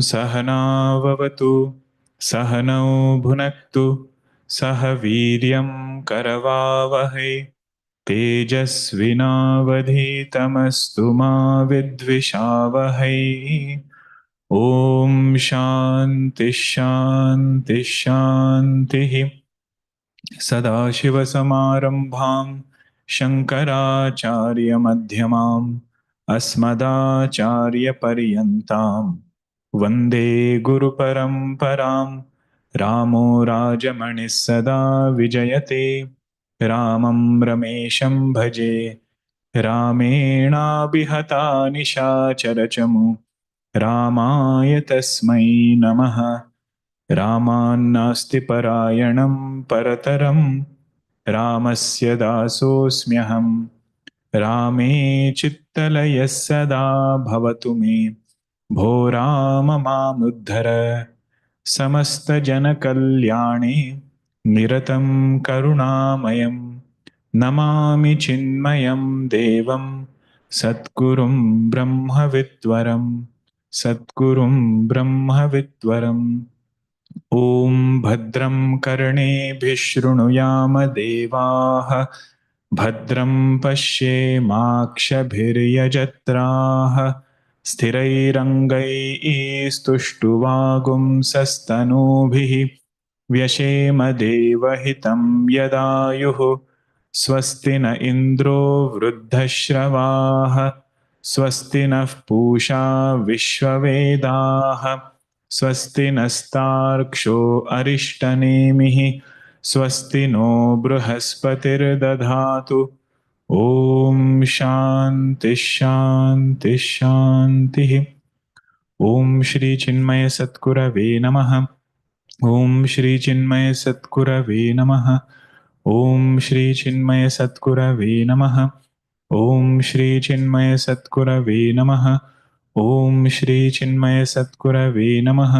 सहनाववतु सहनौ भुनक्तु सह वीर्यं करवावहै तेजस्विनावधीतमस्तु मा विद्विषावहै। ॐ शान्ति शान्ति शान्तिः। सदाशिवसमारम्भां शङ्कराचार्यमध्यमाम् अस्मदाचार्यपर्यन्तां वन्दे गुरुपरम्परां। रामो राजमणिः सदा विजयते रामं रमेशं भजे रामेणाभिहता निशाचरचमु रामाय तस्मै नमः। रामान्नास्ति परायणं परतरं रामस्य दासोऽस्म्यहं। रामे चित्तलयः सदा भवतु मे भो राम मामुद्धर। समस्तजनकल्याणे निरतं करुणामयं नमामि चिन्मयं देवं सद्गुरुं ब्रह्मविद्वरं सद्गुरुं ब्रह्मविद्वरम्। ॐ भद्रं कर्णेभिः शृणुयाम देवाः भद्रं पश्येमाक्षभिर्यजत्राः स्थिरैरङ्गैस्तुष्टुवागुंसस्तनूभिः व्यशेम देवहितं यदायुः। स्वस्ति न इन्द्रो वृद्धश्रवाः स्वस्ति नः पूषा विश्ववेदाः स्वस्ति नस्तार्क्ष्यो अरिष्टनेमिः स्वस्ति नो बृहस्पतिर्दधातु। ॐ शान्ति शान्ति शान्तिः। ॐ श्री चिन्मय सद्गुरवे नमः। ॐ श्री चिन्मय सद्गुरवे नमः। ॐ श्री चिन्मय सद्गुरवे नमः। ॐ श्री चिन्मय सद्गुरवे नमः। ॐ श्री चिन्मय सद्गुरवे नमः।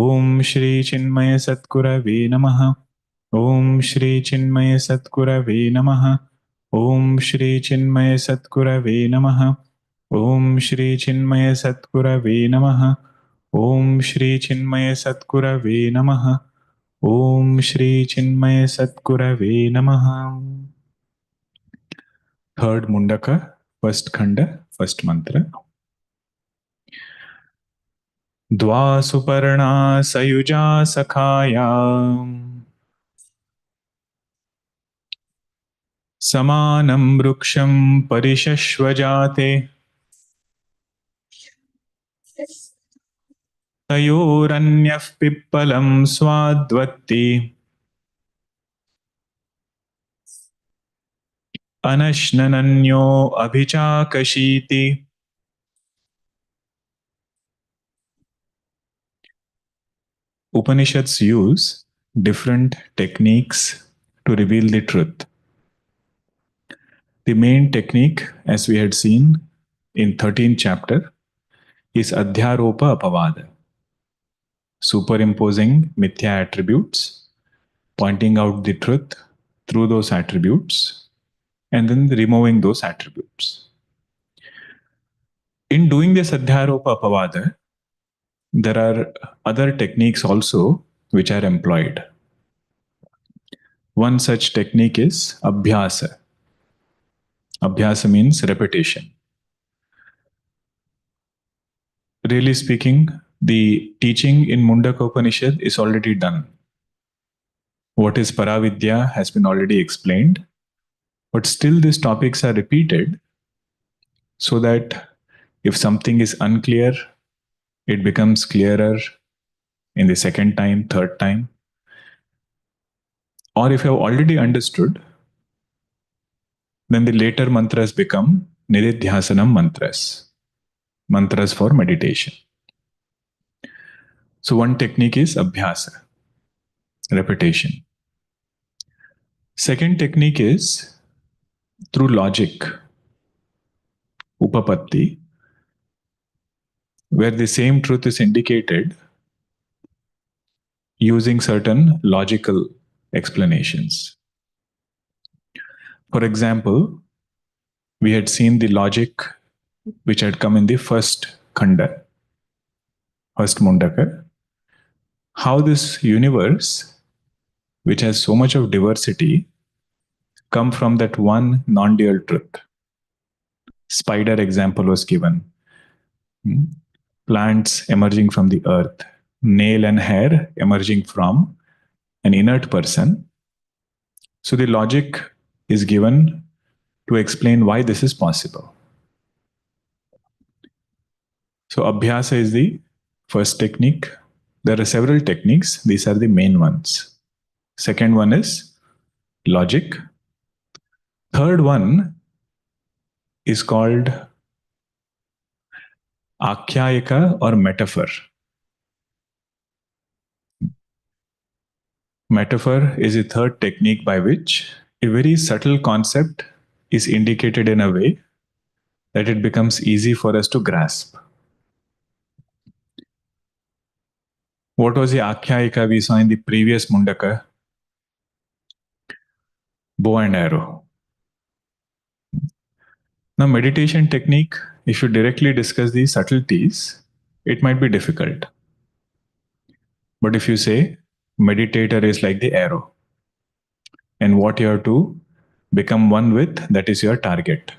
ॐ श्री चिन्मय सद्गुरवे नमः। ॐ श्री चिन्मय सद्गुरवे नमः। ॐ श्री चिन्मय सद्गुरवे नमः। ॐ श्री चिन्मय सद्गुरवे नमः। ॐ श्री चिन्मय सद्गुरवे नमः। ॐ श्री चिन्मय सद्गुरवे नमः। थर्ड मुंडका, फर्स्ट खंड, फर्स्ट मंत्र। द्वा सुपर्णा सयुजा सखाया समानं वृक्षं परिशश्वजाते तयोरन्यः पिप्पलं स्वाद्वत्ति अनश्नन्यो अभिचाकशीति। Upanishads use different techniques to reveal the truth. The main technique, as we had seen in 13th chapter, is Adhyaropa Apavada, superimposing mithya attributes, pointing out the truth through those attributes, and then removing those attributes. In doing this Adhyaropa Apavada, there are other techniques also which are employed. One such technique is Abhyasa. Abhyasa means repetition. Really speaking, the teaching in Mundakopanishad is already done. What is Paravidya has been already explained, but still these topics are repeated so that if something is unclear, it becomes clearer in the second time, third time. Or if you have already understood, then the later mantras become Nididhyasanam mantras, mantras for meditation. So one technique is Abhyasa, repetition. Second technique is through logic, Upapatti, where the same truth is indicated using certain logical explanations. For example, we had seen the logic which had come in the first khanda. first Mundaka, how this universe, which has so much of diversity, come from that one non-dual truth. Spider example was given. Plants emerging from the earth, nail and hair emerging from an inert person. So the logic is given to explain why this is possible. So Abhyasa is the first technique. There are several techniques. These are the main ones. Second one is logic. Third one is called Akhyayika or metaphor. Metaphor is the third technique by which a very subtle concept is indicated in a way that it becomes easy for us to grasp. What was the Akhyayika we saw in the previous Mundaka? Bow and arrow. Now, meditation technique, if you directly discuss the subtleties, it might be difficult. But if you say, meditator is like the arrow, and what you have to become one with, that is your target.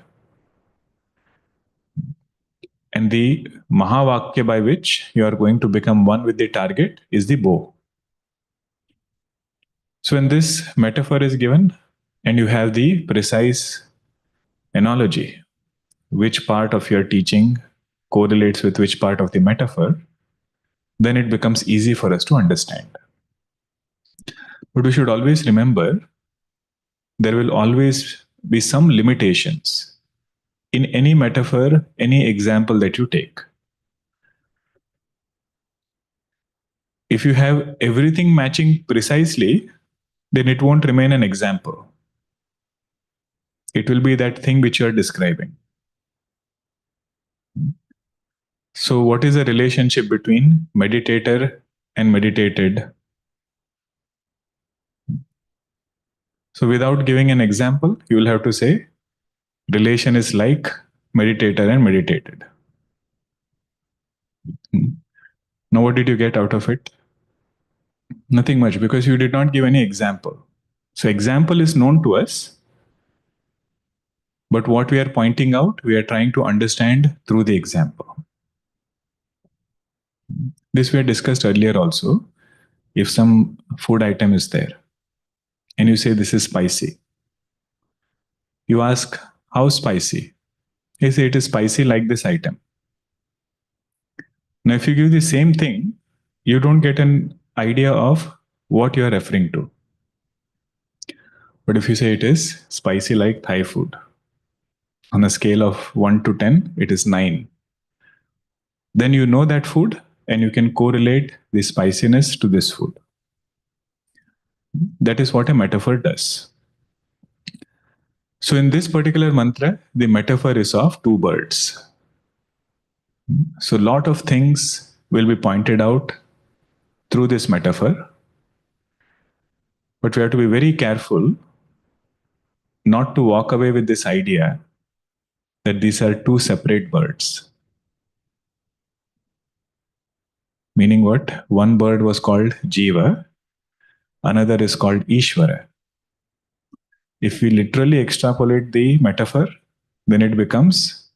And the Mahavakya by which you are going to become one with the target is the bow. So when this metaphor is given, and you have the precise analogy, which part of your teaching correlates with which part of the metaphor, then it becomes easy for us to understand. But we should always remember there will always be some limitations in any metaphor, any example that you take. If you have everything matching precisely, then it won't remain an example. It will be that thing which you are describing. So what is the relationship between meditator and meditated? So without giving an example, you will have to say relation is like meditator and meditated. Now what did you get out of it? Nothing much, because you did not give any example. So example is known to us, but what we are pointing out, we are trying to understand through the example. This we had discussed earlier also. If some food item is there and you say this is spicy, you ask how spicy? You say it is spicy like this item. Now if you give the same thing, you don't get an idea of what you are referring to. But if you say it is spicy like Thai food, on a scale of 1 to 10, it is 9. Then you know that food and you can correlate the spiciness to this food. That is what a metaphor does. So in this particular mantra, the metaphor is of two birds. So a lot of things will be pointed out through this metaphor. But we have to be very careful not to walk away with this idea that these are two separate birds. Meaning what? One bird was called Jeeva, another is called Ishwara. If we literally extrapolate the metaphor, then it becomes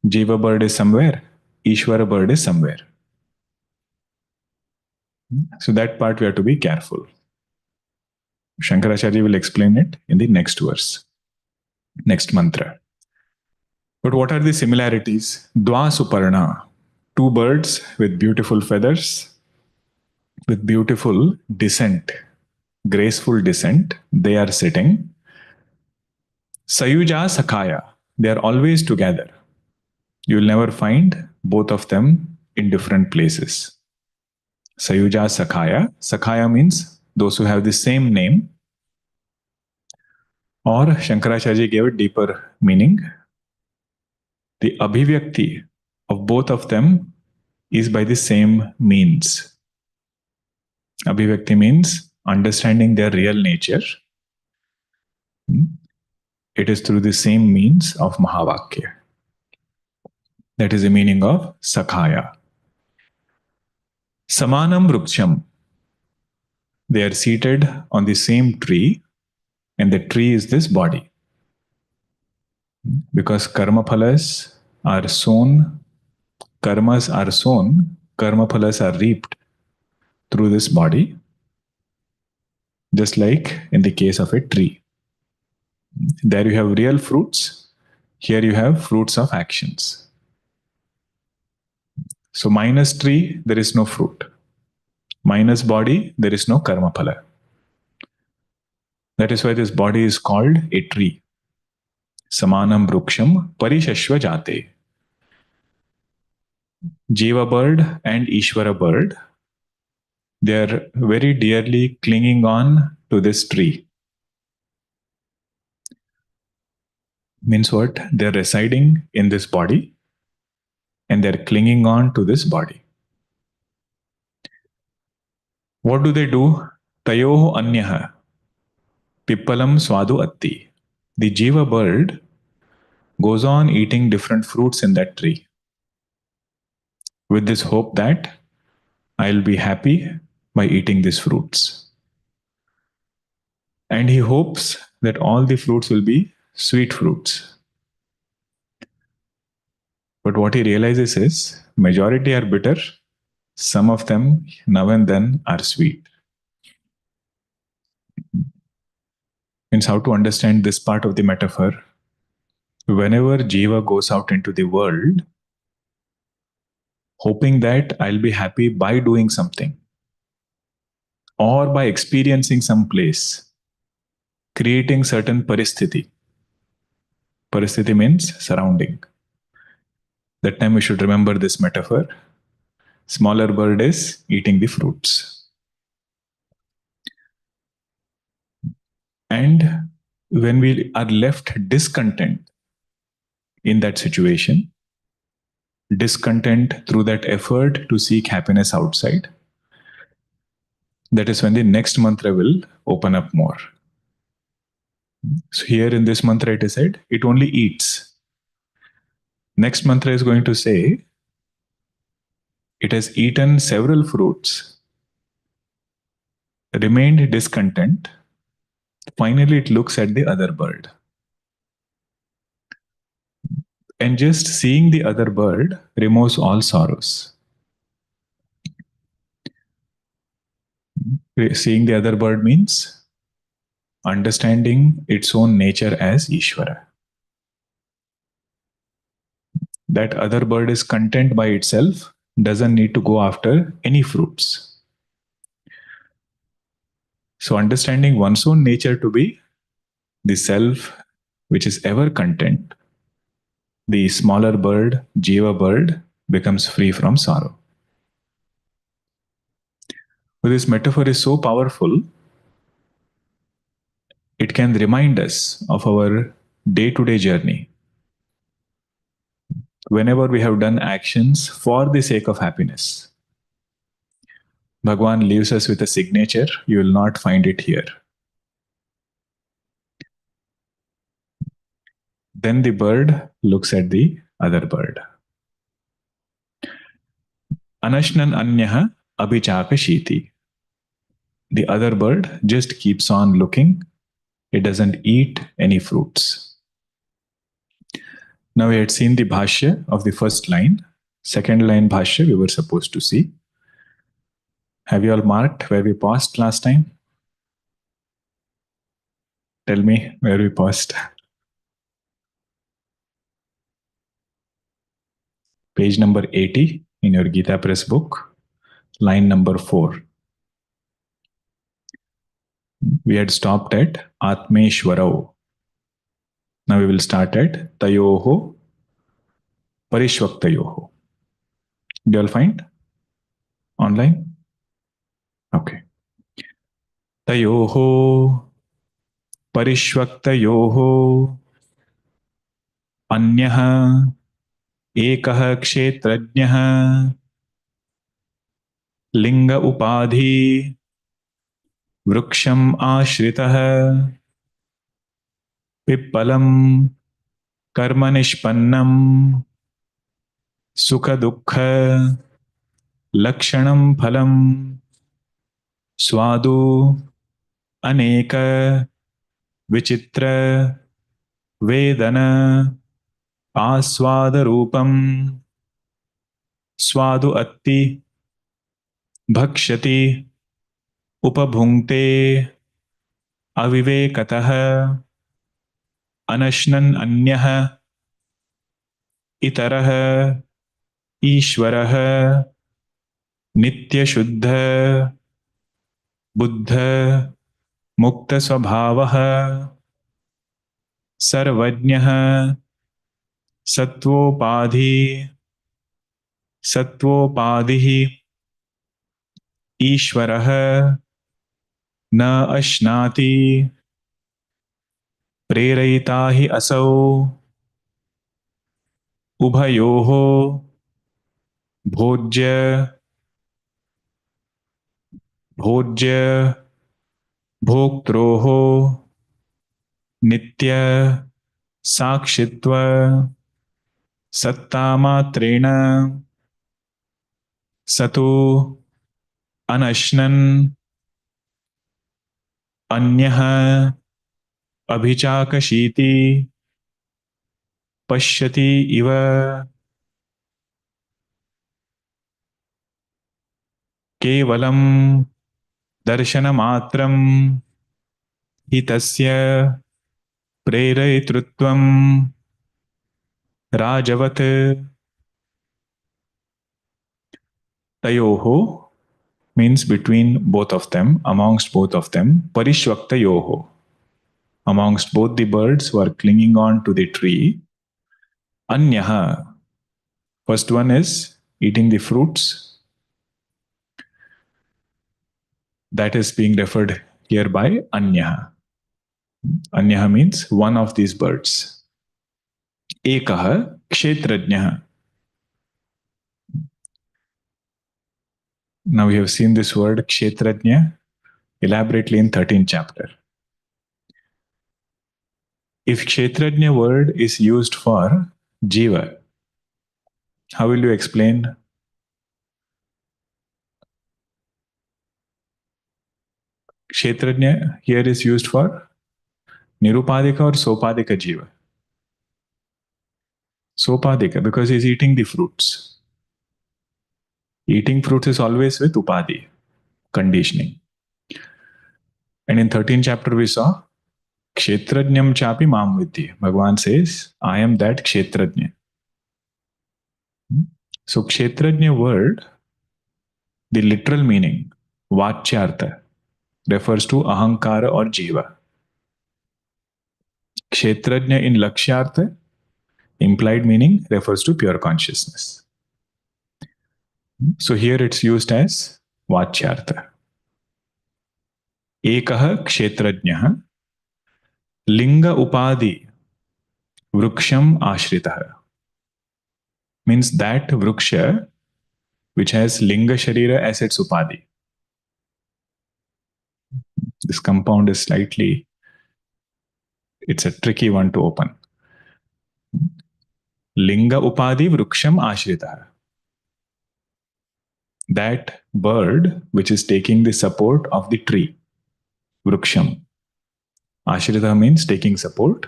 Jiva bird is somewhere, Ishwara bird is somewhere. So that part we have to be careful. Shankaracharya will explain it in the next verse, next mantra. But what are the similarities? Dva Suparna, two birds with beautiful feathers, with beautiful descent, graceful descent, they are sitting. Sayuja Sakhaya, they are always together. You will never find both of them in different places. Sayuja Sakhaya. Sakhaya means those who have the same name. Or Shankaracharya gave a deeper meaning. The abhivyakti of both of them is by the same means. Abhivyakti means understanding their real nature. It is through the same means of Mahavakya. That is the meaning of Sakhaya. Samanam Vruksham. They are seated on the same tree, and the tree is this body. Because karma phalas are sown, karmas are sown, karma phalas are reaped through this body, just like in the case of a tree. There you have real fruits, here you have fruits of actions. So minus tree, there is no fruit. Minus body, there is no karma phala. That is why this body is called a tree. Samanam vruksham parishashva jate. Jeeva bird and Ishwara bird, they are very dearly clinging on to this tree. Means what? They're residing in this body and they're clinging on to this body. What do they do? Tayoho anyaha. Pippalam swadu atti. The Jiva bird goes on eating different fruits in that tree with this hope that I'll be happy by eating these fruits. And he hopes that all the fruits will be sweet fruits. But what he realizes is majority are bitter, some of them now and then are sweet. Means how to understand this part of the metaphor. Whenever Jiva goes out into the world, hoping that I'll be happy by doing something or by experiencing some place, creating certain paristhiti. Paristhiti means surrounding. That time we should remember this metaphor. Smaller bird is eating the fruits. And when we are left discontent in that situation, discontent through that effort to seek happiness outside, that is when the next mantra will open up more. So here in this mantra it is said, it only eats. Next mantra is going to say, it has eaten several fruits, remained discontent. Finally, it looks at the other bird. And just seeing the other bird removes all sorrows. Seeing the other bird means understanding its own nature as Ishvara. That other bird is content by itself, doesn't need to go after any fruits. So understanding one's own nature to be the self which is ever content, the smaller bird, Jiva bird, becomes free from sorrow. So this metaphor is so powerful, it can remind us of our day-to-day journey. Whenever we have done actions for the sake of happiness, Bhagwan leaves us with a signature. You will not find it here. Then the bird looks at the other bird. Anashnan anyaha abhichakashiti. The other bird just keeps on looking. It doesn't eat any fruits. Now we had seen the Bhashya of the first line. Second line Bhashya we were supposed to see. Have you all marked where we paused last time? Tell me where we paused. Page number 80 in your Gita Press book, line number 4. We had stopped at Atmeshwarao. Now we will start at Tayoho Parishvaktayoho. Do you all find? Online? Okay. Tayoho Parishvaktayoho Anyaha Ekah Kshetrajnyaha Linga Upadhi Vruksham Ashritah Pippalam Karma Nishpannam Sukha Dukkha Lakshanam phalam swadu aneka vichitra vedana aswada rupam swadu atti bhakshati उपभुङ्क्ते अविवेकतः अनश्नन् अन्यः इतरः ईश्वरः नित्यशुद्ध बुद्ध मुक्तस्वभावः सर्वज्ञः सत्वोपाधि सत्वोपाधिः ईश्वरः न अश्नाति प्रेरयिता हि असौ उभयोः भोज्य भोज्य भोक्त्रोः नित्य साक्षित्व सत्तामात्रेण सतो अनश्नन् अन्यः अभिचाकशीति पश्यति इव केवलं दर्शनमात्रं हि तस्य प्रेरयितृत्वं राजवत् तयोः means between both of them, amongst both of them, parishvaktayoho, amongst both the birds who are clinging on to the tree. Anyaha, first one is eating the fruits. That is being referred here by Anyaha. Anyaha means one of these birds. Ekaha kshetrajnaha. Now we have seen this word kshetrajna elaborately in 13th chapter. If kshetrajna word is used for Jeeva, how will you explain? Kshetrajna here is used for Nirupadika or Sopadika Jiva. Sopadika, because he is eating the fruits. Eating fruits is always with Upadi, conditioning. And in 13th chapter we saw Kshetrajnam chapi mam vidhi. Bhagavan says, I am that Kshetrajna. So Kshetrajna word, the literal meaning, Vachyartha, refers to Ahankara or Jiva. Kshetrajna in Lakshyartha, implied meaning, refers to pure consciousness. So here it's used as Vachyartha. Ekah kshetrajnah linga upadi vruksham ashritah. Means that vruksha which has linga sharira as its upadi. This compound is slightly, it's a tricky one to open. Linga upadi vruksham ashritah. That bird which is taking the support of the tree. Vruksham. Ashrita means taking support.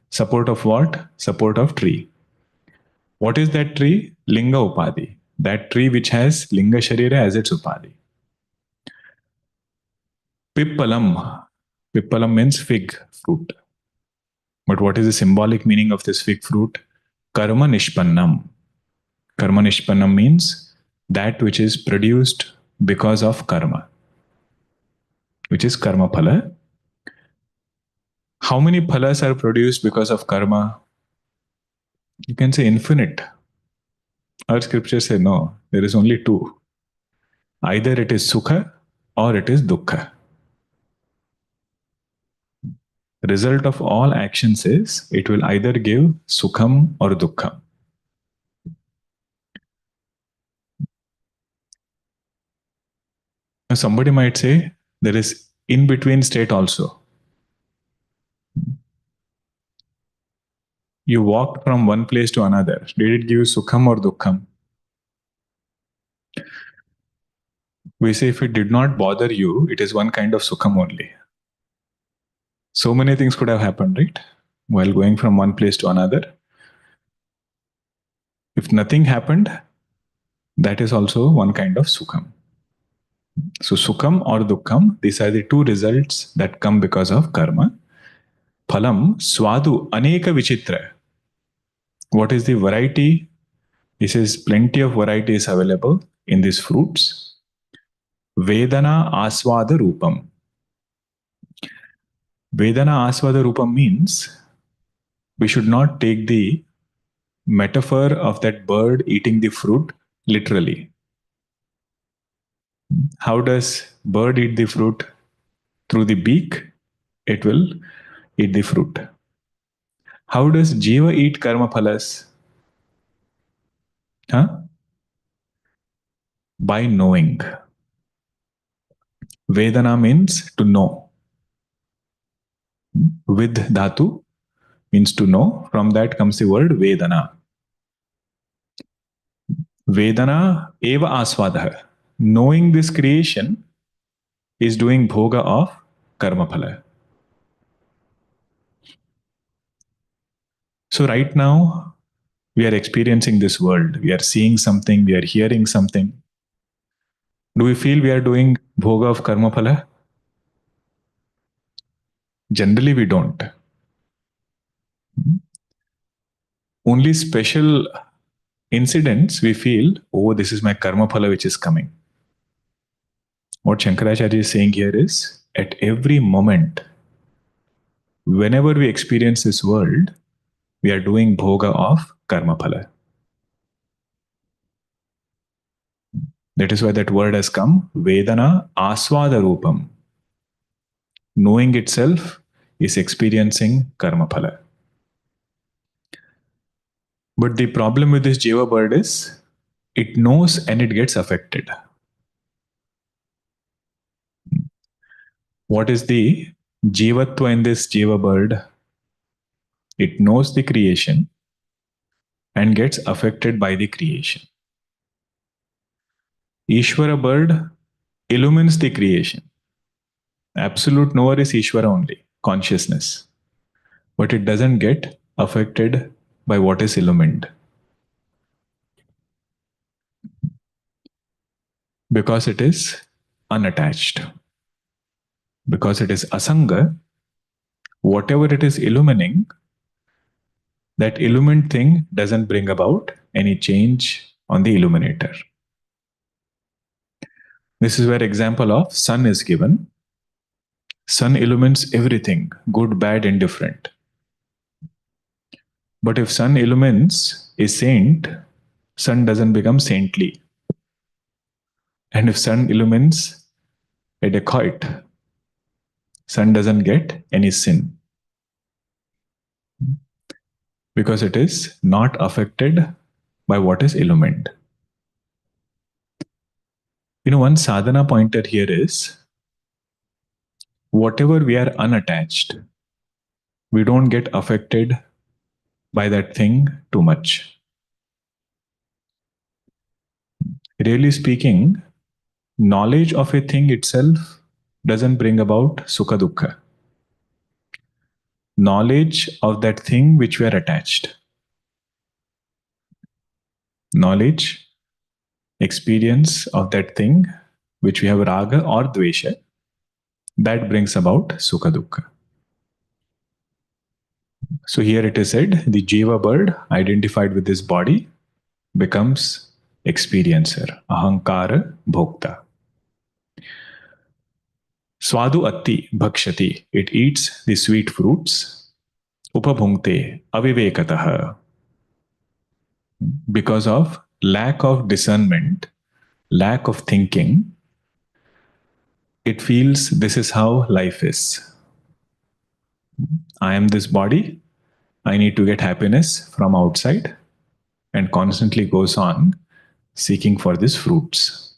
Support of what? Support of tree. What is that tree? Linga upadi. That tree which has linga sharira as its upadi. Pippalam. Pippalam means fig fruit. But what is the symbolic meaning of this fig fruit? Karma nishpannam. Karma nishpannam means that which is produced because of karma, which is karma phala. How many phalas are produced because of karma? You can say infinite. Our scriptures say no, there is only two. Either it is sukha or it is dukkha. Result of all actions is it will either give sukham or dukkham. Now somebody might say there is in between state also. You walked from one place to another. Did it give sukham or dukkham? We say if it did not bother you, it is one kind of sukham only. So many things could have happened, right? While going from one place to another. If nothing happened, that is also one kind of sukham. So sukham or dukkham, these are the two results that come because of karma. Phalam, swadu, aneka vichitra. What is the variety? This is plenty of varieties available in these fruits. Vedana aswada rupam. Vedana aswada rupam means we should not take the metaphor of that bird eating the fruit literally. How does bird eat the fruit? Through the beak, it will eat the fruit. How does Jeeva eat karma phalas? Huh? By knowing. Vedana means to know. With dhatu means to know. From that comes the word Vedana. Vedana eva asvadha. Knowing this creation is doing bhoga of karma phala. So right now, we are experiencing this world. We are seeing something, we are hearing something. Do we feel we are doing bhoga of karma phala? Generally, we don't. Only special incidents we feel, oh, this is my karma phala which is coming. What Shankaracharya is saying here is, at every moment, whenever we experience this world, we are doing bhoga of karma phala. That is why that word has come, Vedana aswada rupam. Knowing itself is experiencing karma phala. But the problem with this Jiva bird is, it knows and it gets affected. What is the Jivatva in this Jiva bird? It knows the creation and gets affected by the creation. Ishvara bird illumines the creation. Absolute knower is Ishvara only, consciousness. But it doesn't get affected by what is illumined. Because it is unattached. Because it is asanga, whatever it is illumining, that illumined thing doesn't bring about any change on the illuminator. This is where example of sun is given. Sun illumines everything, good, bad, indifferent. But if sun illumines a saint, sun doesn't become saintly. And if sun illumines a dacoit, sun doesn't get any sin. Because it is not affected by what is illumined. One sadhana pointer here is, whatever we are unattached, we don't get affected by that thing too much. Really speaking, knowledge of a thing itself doesn't bring about sukha dukkha. Knowledge of that thing which we are attached. Knowledge, experience of that thing which we have raga or dvesha, that brings about sukha dukkha. So here it is said, the Jiva bird identified with this body becomes experiencer, ahankara bhokta. Swadu atti bhakshati, it eats the sweet fruits. Upabhunkte avivekatah, because of lack of discernment, lack of thinking, it feels this is how life is. I am this body, I need to get happiness from outside, and constantly goes on seeking for these fruits.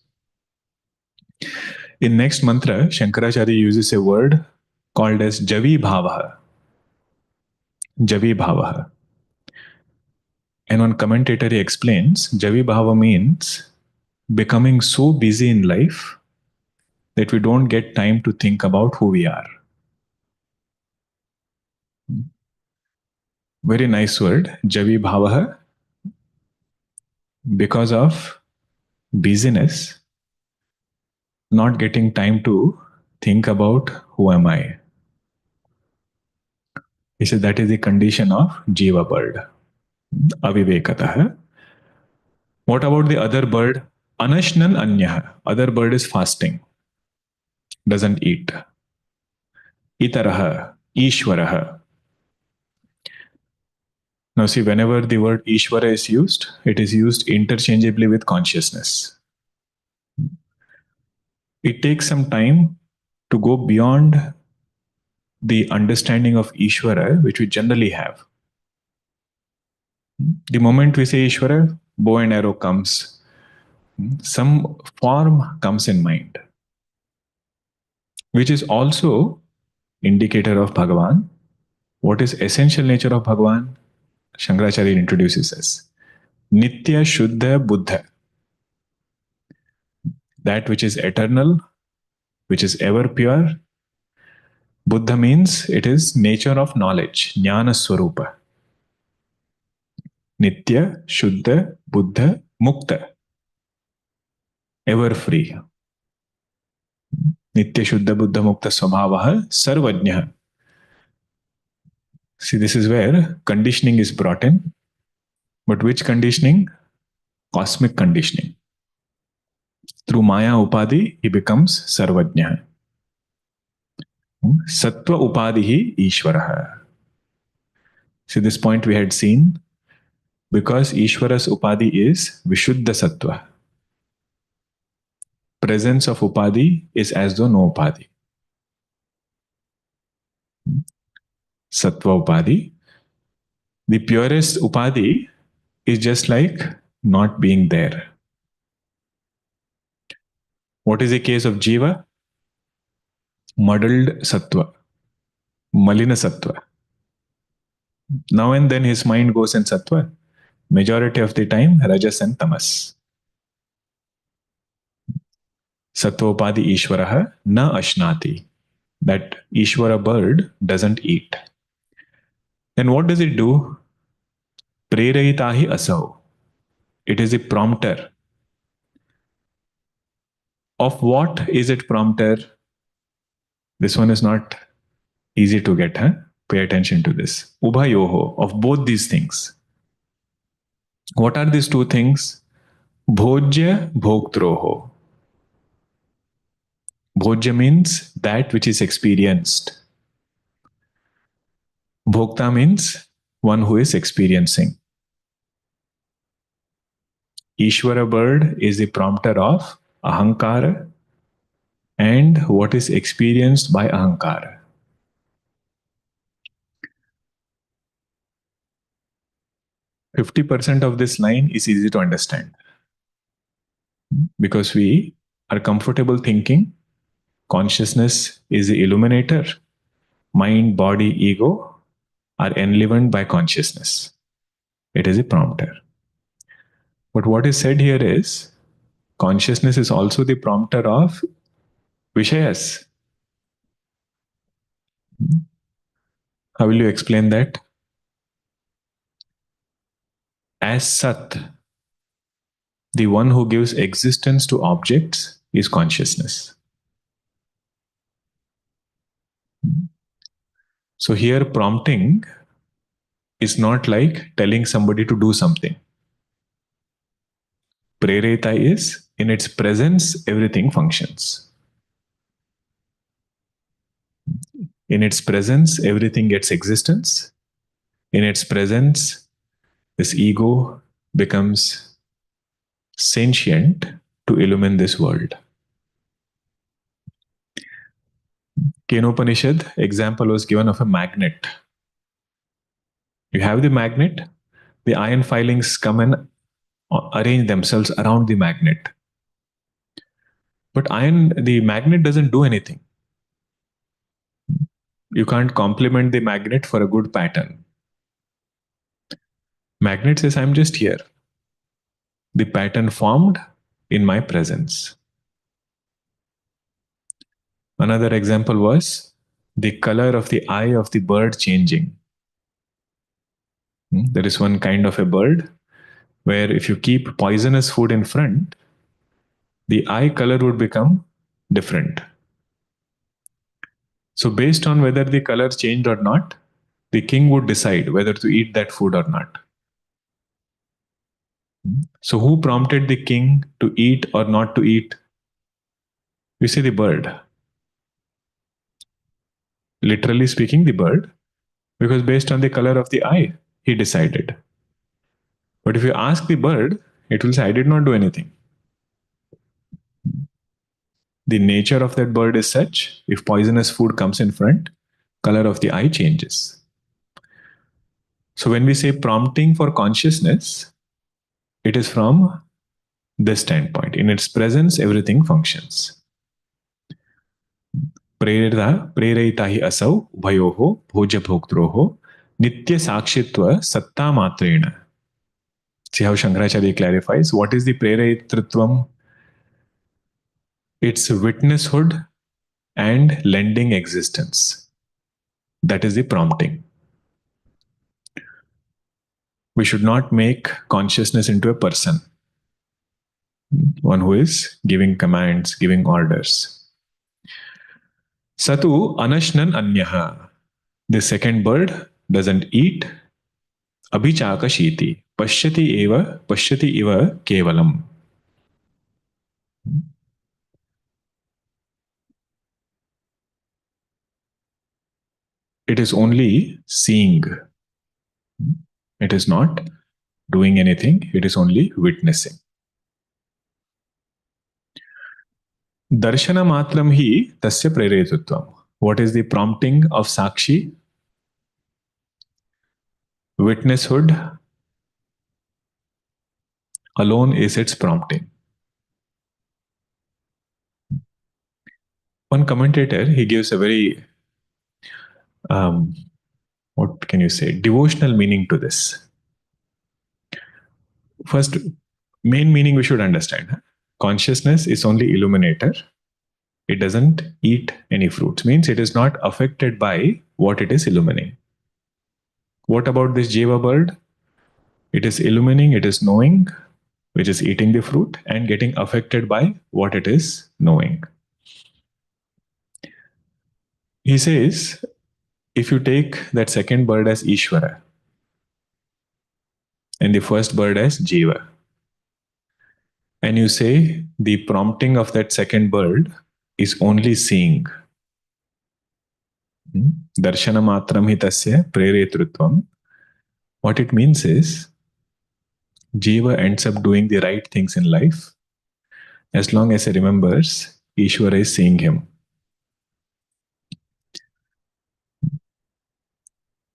In next mantra, Shankaracharya uses a word called as Javi Bhavaha. Javi Bhavaha. And one commentator explains, Javi Bhava means becoming so busy in life that we don't get time to think about who we are. Very nice word, Javi Bhavah. Because of busyness, not getting time to think about who am I. He said that is the condition of Jiva bird, avivekatah. What about the other bird? Anashnan anyah. Other bird is fasting, doesn't eat. Itaraha, Ishwaraha. Now see, whenever the word Ishvara is used, it is used interchangeably with consciousness. It takes some time to go beyond the understanding of Ishvara, which we generally have. The moment we say Ishvara, bow and arrow comes. Some form comes in mind, which is also indicator of Bhagavan. What is essential nature of Bhagavan? Shankaracharya introduces us. Nitya Shuddha Buddha. That which is eternal, which is ever pure. Buddha means it is nature of knowledge, Jnana Swarupa. Nitya, Shuddha, Buddha, Mukta. Ever free. Nitya, Shuddha, Buddha, Mukta, Swabhavaha, Sarvajnaha. See, this is where conditioning is brought in. But which conditioning? Cosmic conditioning. Through Maya Upadhi, he becomes Sarvajnaha. Sattva Upadhi Ishvaraha. See, this point we had seen. Because Ishvara's Upadhi is Vishuddha Sattva. Presence of Upadhi is as though no Upadhi. Sattva Upadhi. The purest Upadhi is just like not being there. What is the case of Jiva? Muddled Sattva. Malina Sattva. Now and then his mind goes in Sattva. Majority of the time, Rajas and Tamas. Sattva Upadhi Ishvaraha na ashnati. That Ishvara bird doesn't eat. Then what does it do? Prerayitahi asau. It is a prompter. Of what is it prompter? This one is not easy to get, huh? Pay attention to this. Ubhayoho, of both these things. What are these two things? Bhojya bhoktroho. Bhojya means that which is experienced. Bhokta means one who is experiencing. Ishvara bird is the prompter of ahankara and what is experienced by ahankara. 50% of this line is easy to understand because we are comfortable thinking consciousness is the illuminator, mind, body, ego are enlivened by consciousness. It is a prompter. But what is said here is consciousness is also the prompter of Vishayas. How will you explain that? As Sat, the one who gives existence to objects is consciousness. So here prompting is not like telling somebody to do something. Prereta is in its presence, everything functions. In its presence, everything gets existence. In its presence, this ego becomes sentient to illumine this world. Kenopanishad example was given of a magnet. You have the magnet, the iron filings come and arrange themselves around the magnet. But the magnet doesn't do anything. You can't complement the magnet for a good pattern. Magnet says, I'm just here. The pattern formed in my presence. Another example was the color of the eye of the bird changing. There is one kind of a bird where if you keep poisonous food in front, the eye color would become different. So based on whether the color changed or not, the king would decide whether to eat that food or not. So who prompted the king to eat or not to eat? You see the bird. Literally speaking, the bird, because based on the color of the eye, he decided. But if you ask the bird, it will say, I did not do anything. The nature of that bird is such, if poisonous food comes in front, color of the eye changes. So when we say prompting for consciousness, it is from this standpoint. In its presence, everything functions. प्रेरयिता हि असौ उभयोः भोज्यभोक्त्रोः नित्य साक्षित्व सत्ता matreena. See how Shankaracharya clarifies what is the prerayitritvam? It's witnesshood and lending existence. That is the prompting. We should not make consciousness into a person, one who is giving commands, giving orders. Satu anashnan anyaha. The second bird doesn't eat. Abhichakashiti. Pashyati eva kevalam. It is only seeing. It is not doing anything. It is only witnessing. Darshana matram hi tasya prerayitutvam. What is the prompting of Sakshi? Witnesshood alone is its prompting. One commentator, he gives a very, what can you say, devotional meaning to this. First, main meaning we should understand. Consciousness is only illuminator. It doesn't eat any fruits. Means it is not affected by what it is illuminating. What about this Jeeva bird? It is illuminating, it is knowing, which is eating the fruit and getting affected by what it is knowing. He says, if you take that second bird as Ishwara and the first bird as Jeeva, and you say the prompting of that second bird is only seeing. Darshana matram hi tasya prerayitritvam. What it means is, Jiva ends up doing the right things in life as long as he remembers Ishvara is seeing him.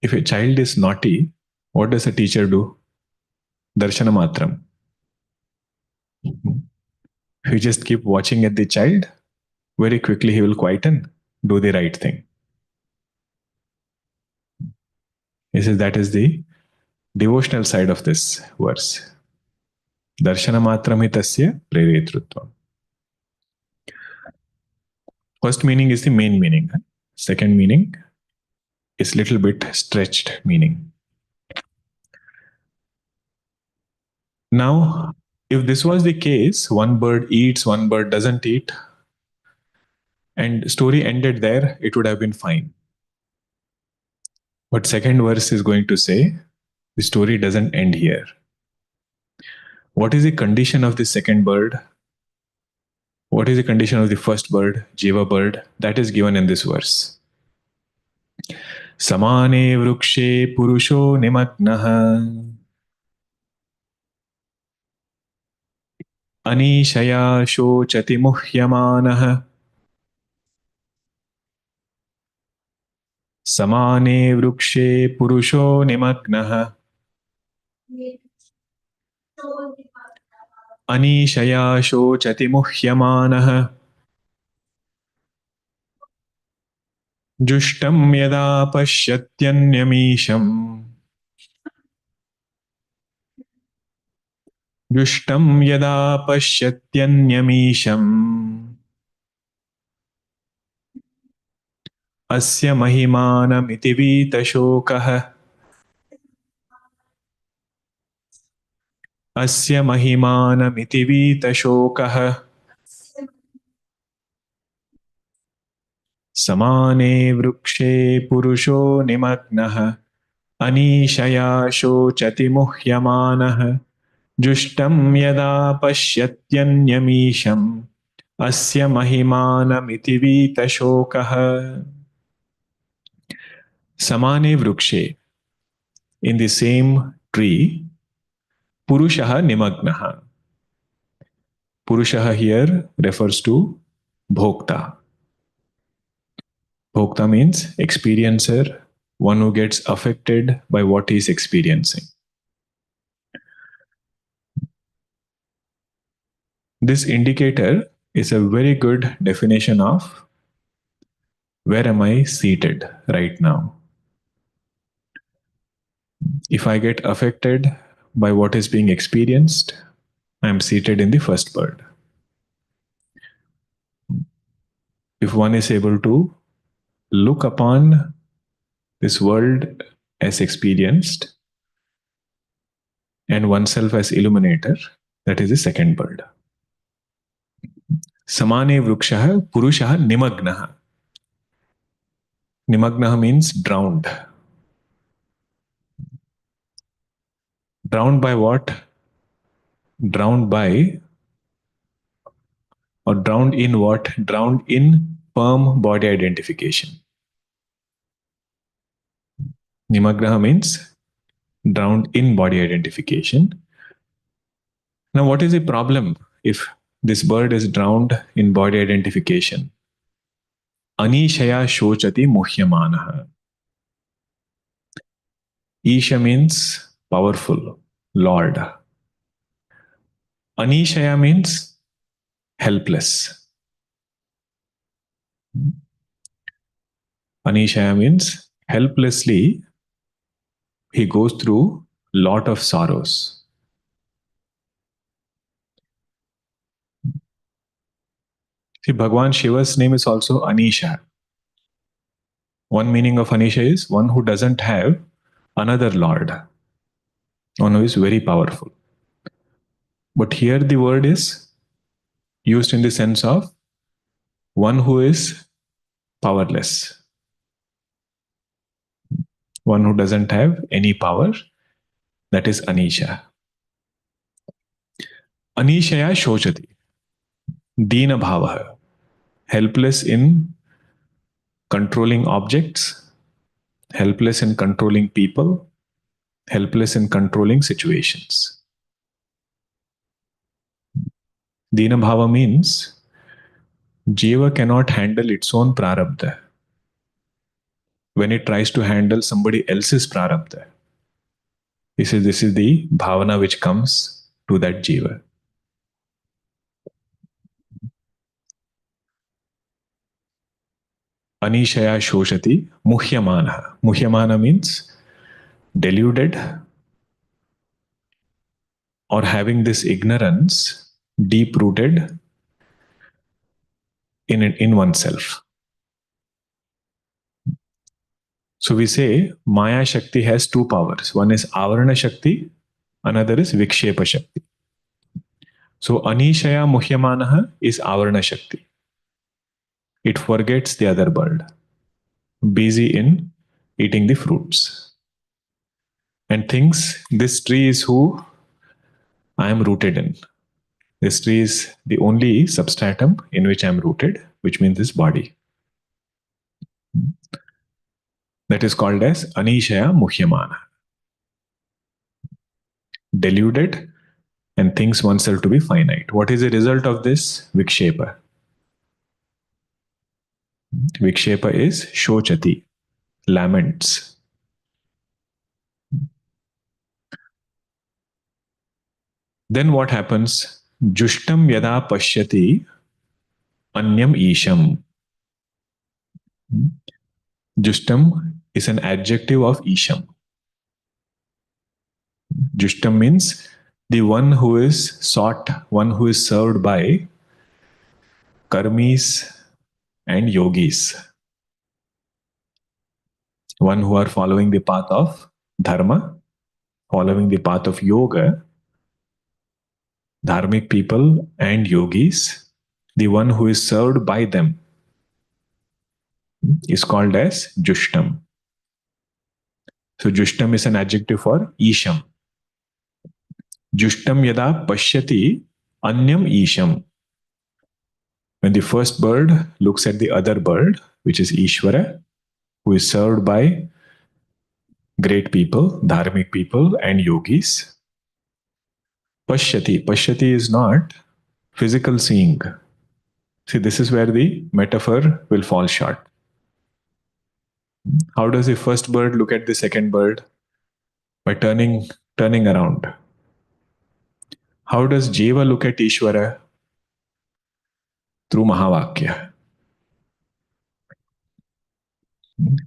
If a child is naughty, what does a teacher do? Darshana matram. If you just keep watching at the child, very quickly he will quieten, do the right thing. He says that is the devotional side of this verse. Darshana matram hi tasya prerayitritvam. First meaning is the main meaning. Second meaning is little bit stretched meaning. Now, if this was the case, one bird eats, one bird doesn't eat, and story ended there, it would have been fine. But second verse is going to say, the story doesn't end here. What is the condition of the second bird? What is the condition of the first bird, Jiva bird? That is given in this verse. Samane vrukshe purusho nimagnaha anishaya shochati muhyamanah samane vrukshe purusho nimagnaha anishaya shochati muhyamanah जुष्टं यदा पश्यत्यन्यमीशम् जुष्टं यदा पश्यत्यन्यमीशम् अस्य महिमानमिति वीतशोकः अस्य महिमानमिति वीतशोकः समाने वृक्षे पुरुषो निमग्नः अनीशया शोचति मुह्यमानः जुष्टं यदा पश्यत्यन्यमीशम् अस्य महिमानमिति वीतशोकः समाने वृक्षे in the same tree purushah nimagnah. Purushah here refers to bhokta. Bhokta means experiencer, one who gets affected by what he is experiencing. This indicator is a very good definition of where am I seated right now. If I get affected by what is being experienced, I am seated in the first bird. If one is able to look upon this world as experienced and oneself as illuminator, that is the second bird. Samane vrukshah purushah nimagnah. Nimagnah means drowned. Drowned by what? Drowned by or drowned in what? Drowned in firm body identification. Nimagnah means drowned in body identification. Now, what is the problem if this bird is drowned in body identification? Anishaya shochati muhyamanah. Isha means powerful, Lord. Anishaya means helpless. Anishaya means helplessly he goes through lot of sorrows. See, Bhagwan Shiva's name is also Anisha. One meaning of Anisha is one who doesn't have another Lord, one who is very powerful. But here the word is used in the sense of one who is powerless, one who doesn't have any power, that is Anisha. Anishaya shochati, dina bhavaha, helpless in controlling objects, helpless in controlling people, helpless in controlling situations. Dina bhava means Jiva cannot handle its own prarabdha when it tries to handle somebody else's prarabdha. This is the bhavana which comes to that Jiva. Anishaya shoshati muhyamana. Muhyamana means deluded or having this ignorance deep rooted in oneself. So we say Maya Shakti has two powers. One is Avarana Shakti, another is Vikshepa Shakti. So Anishaya Muhyamanaha is Avarana Shakti. It forgets the other bird, busy in eating the fruits, and thinks this tree is who I am rooted in. This tree is the only substratum in which I am rooted, which means this body. That is called as Anishaya Muhyamana. Deluded and thinks oneself to be finite. What is the result of this? Vikshepa. Vikshepa is shochati, laments. Then what happens? Jushtam yada pashyati anyam isham. Jushtam is an adjective of isham. Jushtam means the one who is sought, one who is served by karmis and yogis. one who are following the path of dharma, following the path of yoga, dharmic people and yogis, the one who is served by them is called as Jushtam. So Jushtam is an adjective for Isham. Jushtam yada pashyati anyam Isham. When the first bird looks at the other bird, which is Ishvara, who is served by great people, dharmic people, and yogis, pashyati. Pashyati is not physical seeing. See, this is where the metaphor will fall short. How does the first bird look at the second bird? By turning around. How does Jeeva look at Ishvara? Through Mahavakya.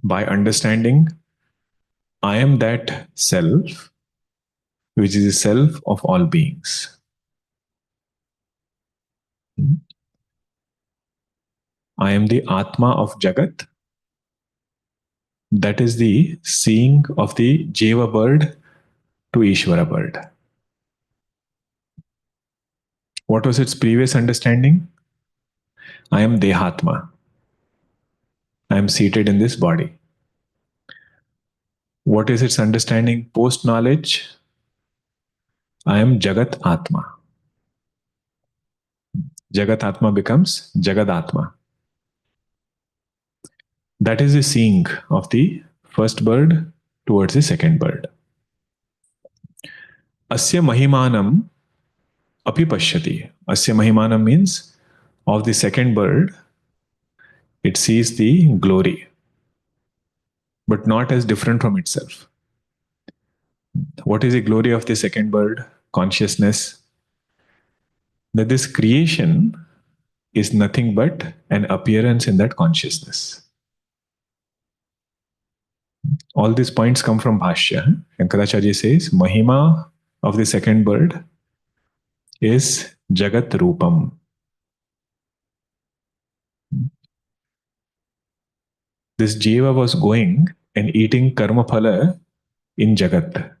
By understanding, I am that self, which is the self of all beings. I am the Atma of Jagat. That is the seeing of the Jeva bird to Ishvara bird. What was its previous understanding? I am Dehatma. I am seated in this body. What is its understanding post knowledge? I am Jagat Atma. Jagat Atma becomes Jagad Atma. That is the seeing of the first bird towards the second bird. Asya Mahimanam api pashyati. Asya Mahimanam means of the second bird, it sees the glory, but not as different from itself. What is the glory of the second bird? Consciousness. That this creation is nothing but an appearance in that consciousness. All these points come from Bhashya. Shankaracharya says, Mahima of the second bird is Jagat Rupam. This Jiva was going and eating karma phala in Jagat.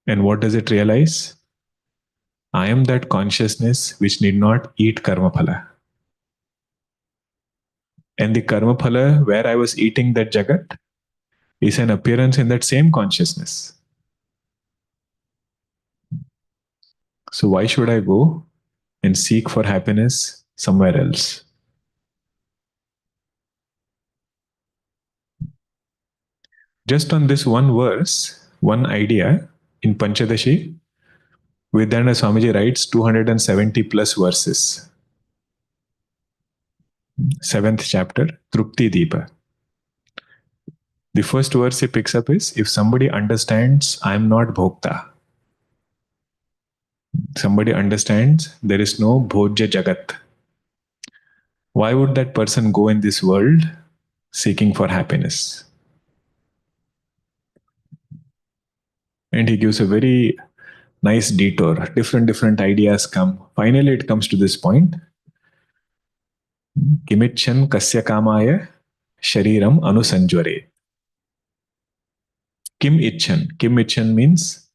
And what does it realize? I am that consciousness which need not eat karma phala. And the karma phala where I was eating that Jagat is an appearance in that same consciousness. So why should I go and seek for happiness somewhere else? Just on this one verse, one idea, in Panchadashi, Vedanta Swamiji writes 270 plus verses. 7th chapter, Trupti Deepa. The first verse he picks up is, if somebody understands I am not Bhokta, somebody understands there is no Bhojya Jagat, why would that person go in this world seeking for happiness? And he gives a very nice detour. Different ideas come. Finally, it comes to this point. Kimichan kasya kamaya shariram anusanjvare. Kim ichan. Kim ichan means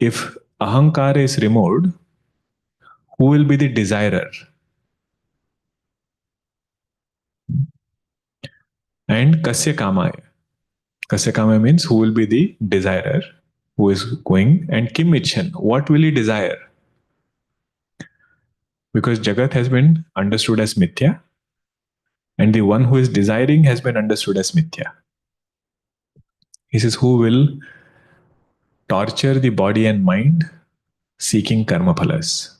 if ahankara is removed, who will be the desirer? And kasya kamaya. Kasya kamaya means who will be the desirer, who is going. And kim ichan, what will he desire? Because Jagat has been understood as mithya, and the one who is desiring has been understood as mithya. He says, who will torture the body and mind seeking karma phalas.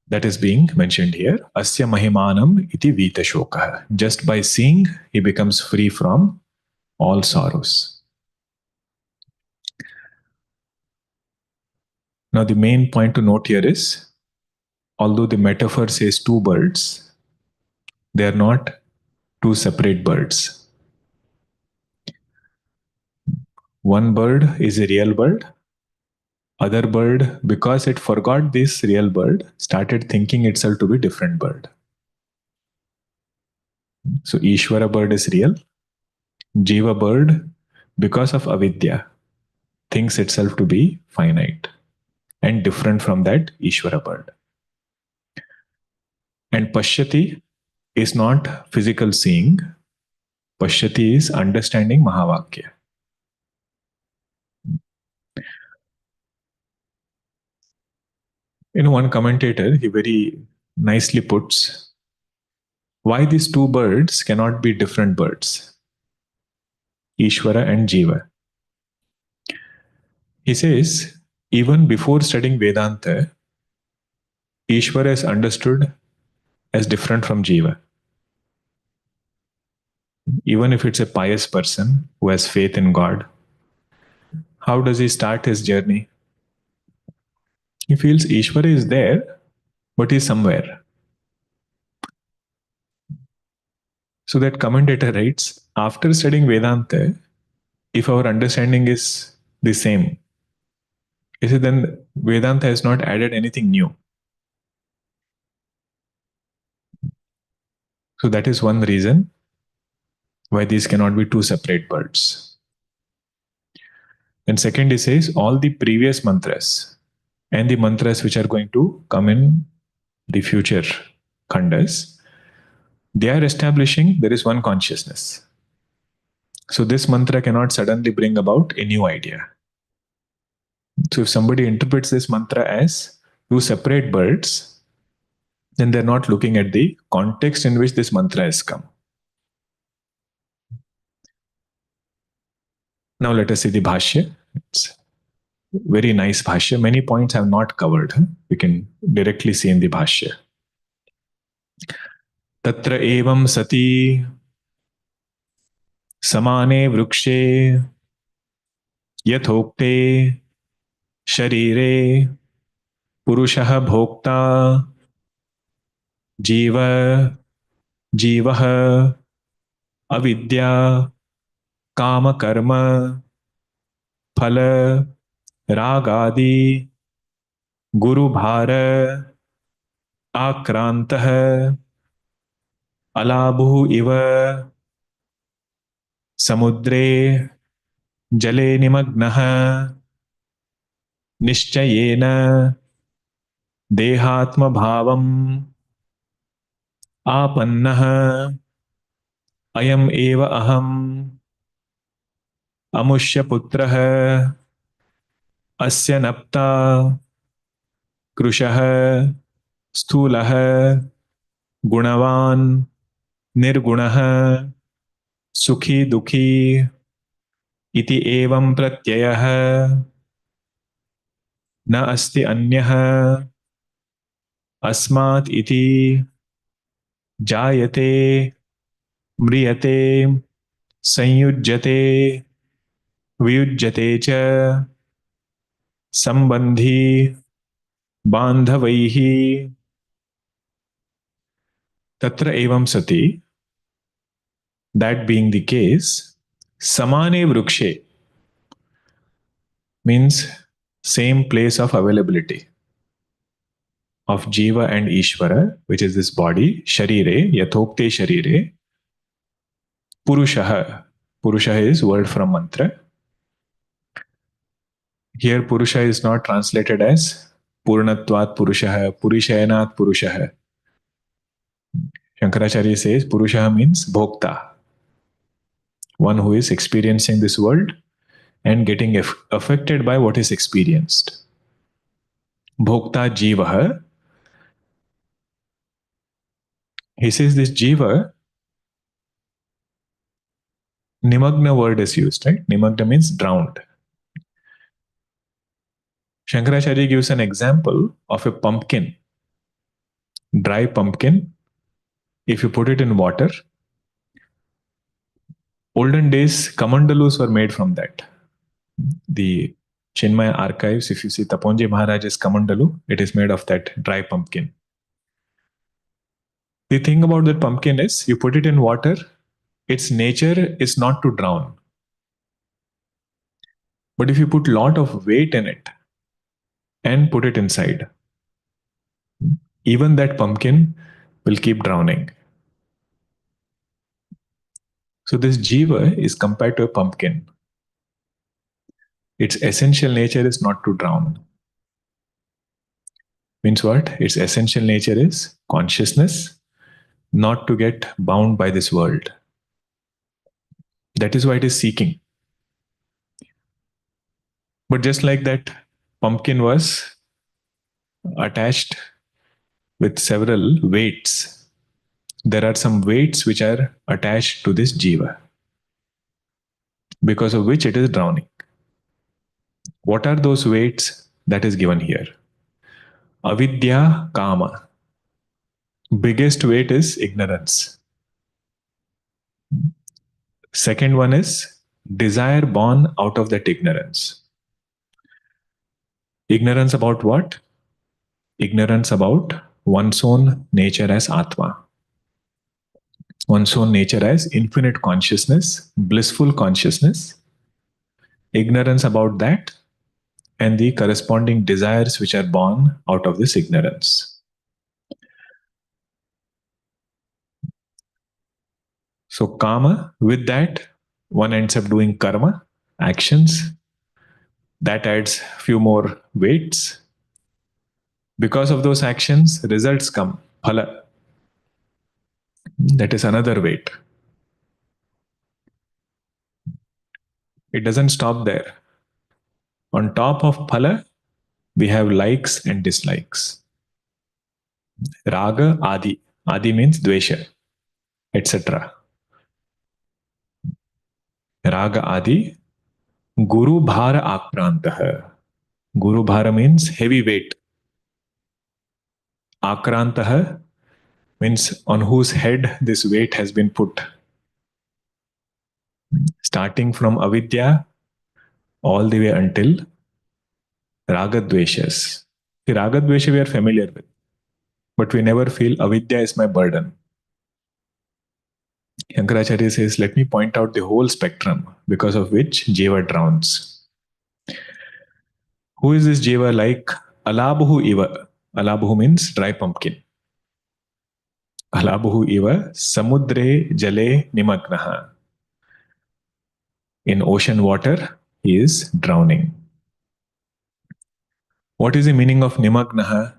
That is being mentioned here. Asya mahimanam iti vita shoka. Just by seeing, he becomes free from all sorrows. Now, the main point to note here is, although the metaphor says two birds, they are not two separate birds. One bird is a real bird, Other bird, because it forgot this real bird, started thinking itself to be different bird. So Ishvara bird is real. Jiva bird, because of avidya, thinks itself to be finite and different from that Ishvara bird. And Pashyati is not physical seeing. Pashyati is understanding Mahavakya. One commentator, he very nicely puts why these two birds cannot be different birds, Ishvara and Jiva. He says, even before studying Vedanta, Ishvara is understood as different from Jiva. Even if it's a pious person who has faith in God, how does he start his journey? He feels Ishvara is there, but he's somewhere. So that commentator writes, after studying Vedanta, if our understanding is the same, he said, then Vedanta has not added anything new. So that is one reason why these cannot be two separate birds. And second, he says, all the previous mantras and the mantras which are going to come in the future khandas, they are establishing there is one consciousness. So this mantra cannot suddenly bring about a new idea. So if somebody interprets this mantra as two separate birds, then they're not looking at the context in which this mantra has come. Now let us see the Bhashya. It's very nice Bhashya. Many points I have not covered. We can directly see in the Bhashya. Tatra evam sati samane vrukshe yathokte sharire purushah bhokta jiva jivah avidya kama karma phala ragadi guru bhara akrantah alabuh iva samudre jale nimagnah निश्चयेन देहात्म भावम आपन्नः अयम एव अहम अमुष्य पुत्रः अस्य नप्ता कृशः स्थूलः गुणवान निर्गुणः सुखी दुखी इति एवं प्रत्ययः न अस्ति अन्यः अस्मात् इति जायते म्रियते संयुज्यते वियुज्यते च संबंधी बांधवैः तत्र एवं सति, that being the case, samane vrukshe means same place of availability of Jiva and Ishvara, which is this body, Sharire, Yathokte Sharire, Purushaha. Purusha is word from mantra. Here Purusha is not translated as Purnatvat Purushaha, Purishayanat Purushaha. Shankaracharya says Purushaha means Bhokta, one who is experiencing this world and getting affected by what is experienced. Bhokta Jivaha. He says this Jiva, Nimagna word is used, right? Nimagna means drowned. Shankaracharya gives an example of a pumpkin, dry pumpkin. If you put it in water, olden days, kamandalus were made from that. The Chinmaya archives, if you see Taponji Maharaj's kamandalu, it is made of that dry pumpkin. The thing about that pumpkin is, you put it in water, its nature is not to drown. But if you put a lot of weight in it, and put it inside. Even that pumpkin will keep drowning. So this jiva is compared to a pumpkin. Its essential nature is not to drown. Means what? Its essential nature is consciousness, not to get bound by this world. That is why it is seeking. But just like that pumpkin was attached with several weights, there are some weights which are attached to this jiva, because of which it is drowning. What are those weights? That is given here. Avidya, kama. Biggest weight is ignorance. Second one is desire born out of that ignorance. Ignorance about what? Ignorance about one's own nature as Atma, one's own nature as infinite consciousness, blissful consciousness. Ignorance about that and the corresponding desires which are born out of this ignorance. So, kama, with that, one ends up doing karma, actions. That adds few more weights. Because of those actions, results come, phala. That is another weight. It doesn't stop there. On top of phala, we have likes and dislikes. Raga, adi. Adi means dvesha, etc. Raga, adi. Guru bhara akrantah. Guru bhara means heavy weight. Akrantah means on whose head this weight has been put. Starting from avidya all the way until ragadveshas. The ragadvesha we are familiar with, but we never feel avidya is my burden. Shankaracharya says, let me point out the whole spectrum because of which jiva drowns. Who is this jiva like? Alabuhu iva. Alabuhu means dry pumpkin. Alabuhu iva samudre jale nimagnaha. In ocean water, he is drowning. What is the meaning of nimagnaha?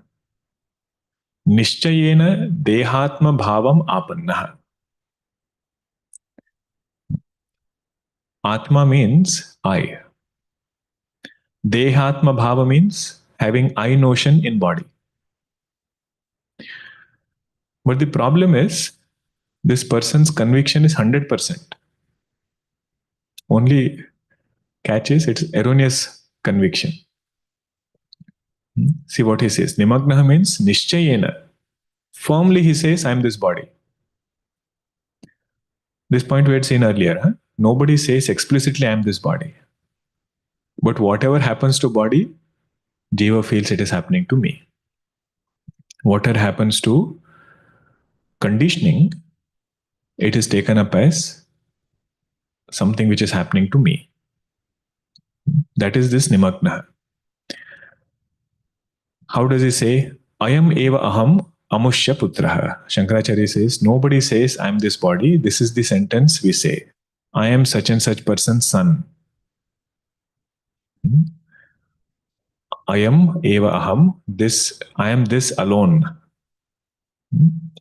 Nishchayena dehatma bhavam apannaha. Atma means I. Dehatma bhava means having I notion in body. But the problem is, this person's conviction is 100%. Only catch is it's erroneous conviction. See what he says. Nimagnaha means nishchayena. Firmly he says, I am this body. This point we had seen earlier. Nobody says explicitly, I am this body. But whatever happens to body, Jiva feels it is happening to me. Whatever happens to conditioning, it is taken up as something which is happening to me. That is this nimagnaha. How does he say? Ayam eva aham amushya putraha. Shankaracharya says, nobody says I am this body. This is the sentence we say. I am such and such person's son. Ayam eva aham. This, I am this alone.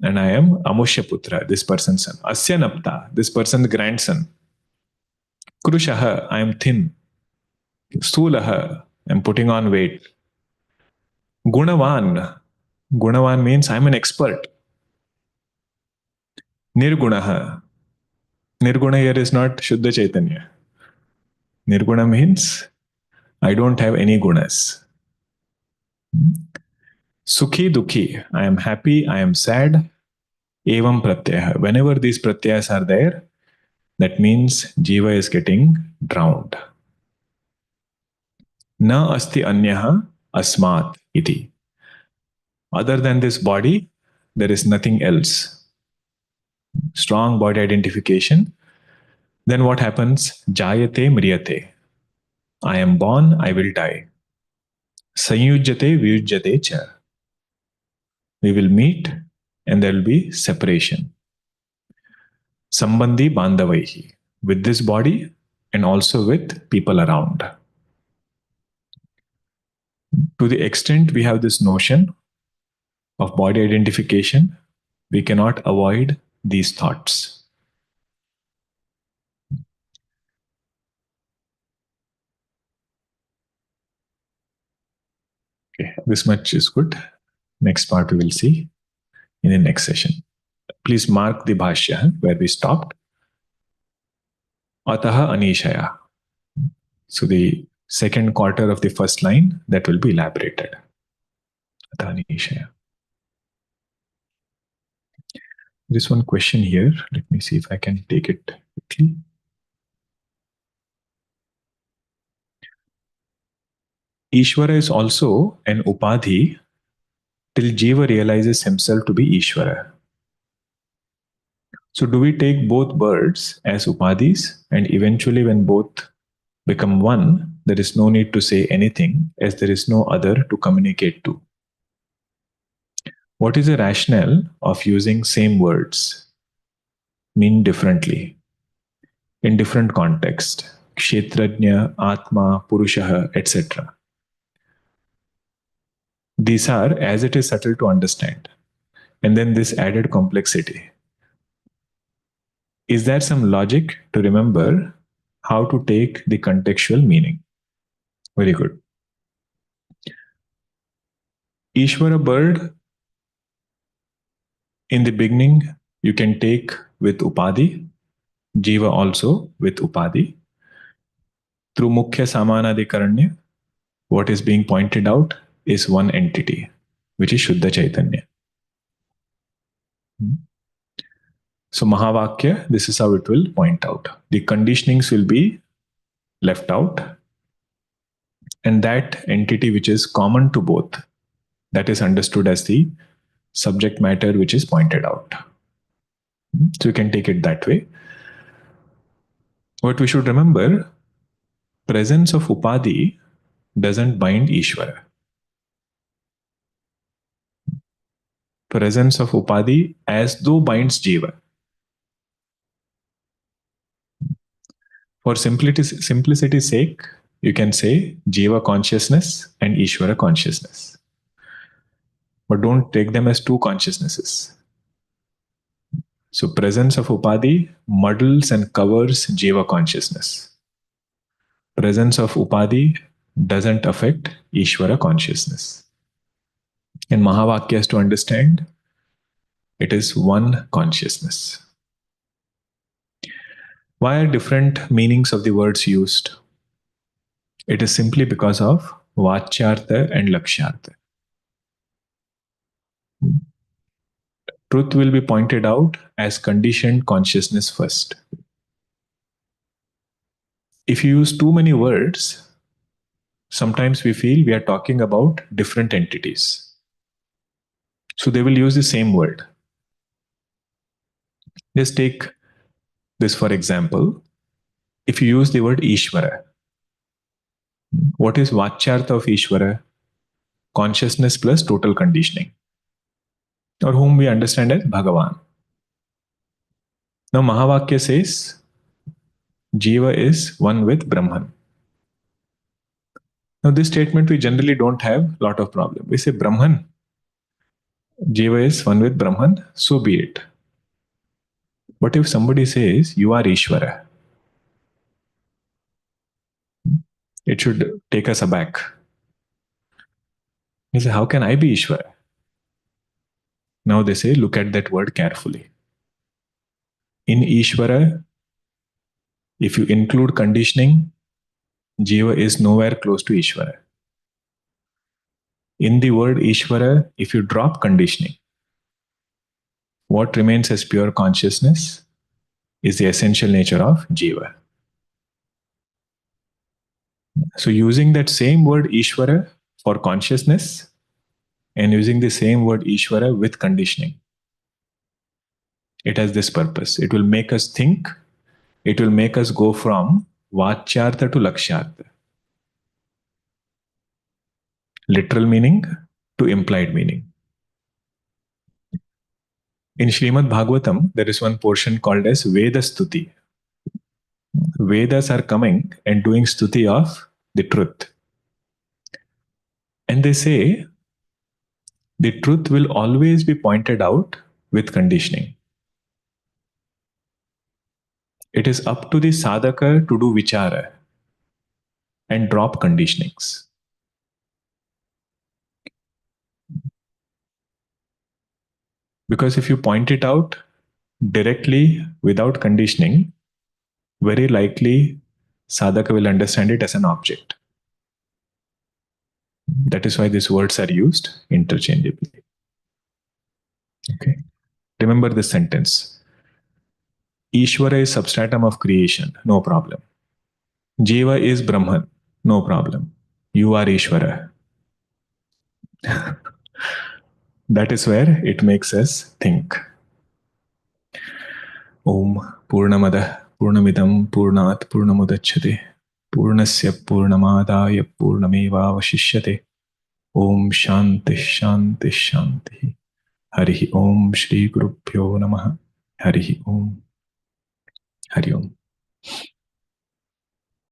And I am amushya putra, this person's son. Asya napta, this person's grandson. Krushaha, I am thin. Stulaha, I am putting on weight. Gunavan. Gunavan means I am an expert. Nirgunaha. Nirguna here is not Shuddha Chaitanya. Nirguna means I don't have any gunas. Sukhi dukhi. I am happy, I am sad. Evam pratyaya. Whenever these pratyayas are there, that means Jiva is getting drowned. Na asti anyaha asmat iti. Other than this body, there is nothing else. Strong body identification. Then what happens? Jayate mriyate. I am born, I will die. Sanyujyate viyujyate cha. We will meet and there will be separation. Sambandhi bandhavaihi. With this body and also with people around. To the extent we have this notion of body identification, we cannot avoid these thoughts. Okay, this much is good. Next part we will see in the next session. Please mark the bhashya where we stopped. Ataha anishaya. So the second quarter of the first line, that will be elaborated. Ataha anishaya. There's one question here. Let me see if I can take it quickly. Ishvara is also an upadhi till Jeeva realizes himself to be Ishvara. So do we take both birds as upadhis, and eventually when both become one, there is no need to say anything as there is no other to communicate to? What is the rationale of using same words mean differently in different context? Kshetrajna, Atma, Purushaha, etc. These are as it is subtle to understand. And then this added complexity. Is there some logic to remember how to take the contextual meaning? Very good. Ishvara bird, in the beginning, you can take with upadhi, Jiva also with upadhi. Through Mukhya Samanadikaranya, what is being pointed out is one entity, which is Shuddha Chaitanya. So Mahavakya, this is how it will point out. The conditionings will be left out, and that entity which is common to both, that is understood as the subject matter which is pointed out. So you can take it that way. What we should remember, presence of upadhi doesn't bind Ishvara. Presence of upadhi as though binds Jiva. For simplicity's sake, you can say Jiva consciousness and Ishvara consciousness. But don't take them as two consciousnesses. So presence of upadhi muddles and covers Jiva consciousness. Presence of upadhi doesn't affect Ishvara consciousness. In Mahavakyas, to understand, it is one consciousness. Why are different meanings of the words used? It is simply because of Vachyartha and Lakshyartha. Truth will be pointed out as conditioned consciousness first. If you use too many words, sometimes we feel we are talking about different entities. So they will use the same word. Let's take this for example. If you use the word Ishvara, what is Vachyartha of Ishvara? Consciousness plus total conditioning, or whom we understand as Bhagavan. Now Mahavakya says Jiva is one with Brahman. Now this statement we generally don't have a lot of problem. We say Brahman, Jiva is one with Brahman, so be it. But if somebody says you are Ishvara, it should take us aback. He says, how can I be Ishvara? Now they say, look at that word carefully. In Ishvara, if you include conditioning, Jiva is nowhere close to Ishvara. In the word Ishvara, if you drop conditioning, what remains as pure consciousness is the essential nature of Jiva. So using that same word Ishvara for consciousness and using the same word Ishvara with conditioning, it has this purpose. It will make us think, it will make us go from Vachyartha to Lakshyartha. literal meaning to implied meaning. In Srimad Bhagavatam, there is one portion called as Veda Stuti. Vedas are coming and doing stuti of the truth. And they say the truth will always be pointed out with conditioning. It is up to the sadhaka to do vichara and drop conditionings. Because if you point it out directly without conditioning, very likely sadhaka will understand it as an object. That is why these words are used interchangeably. Okay. Remember this sentence. Ishvara is substratum of creation, no problem. Jeeva is Brahman, no problem. You are Ishvara. That is where it makes us think. Om Purnamada Purnamidam Purnat Purnamudachyate Purnasya Purnamadaya Purnameva Vashishyate. Om Shanti Shanti Shanti. Harihi Om Shri Gurubhyo Namaha. Harihi Om. Hari Om.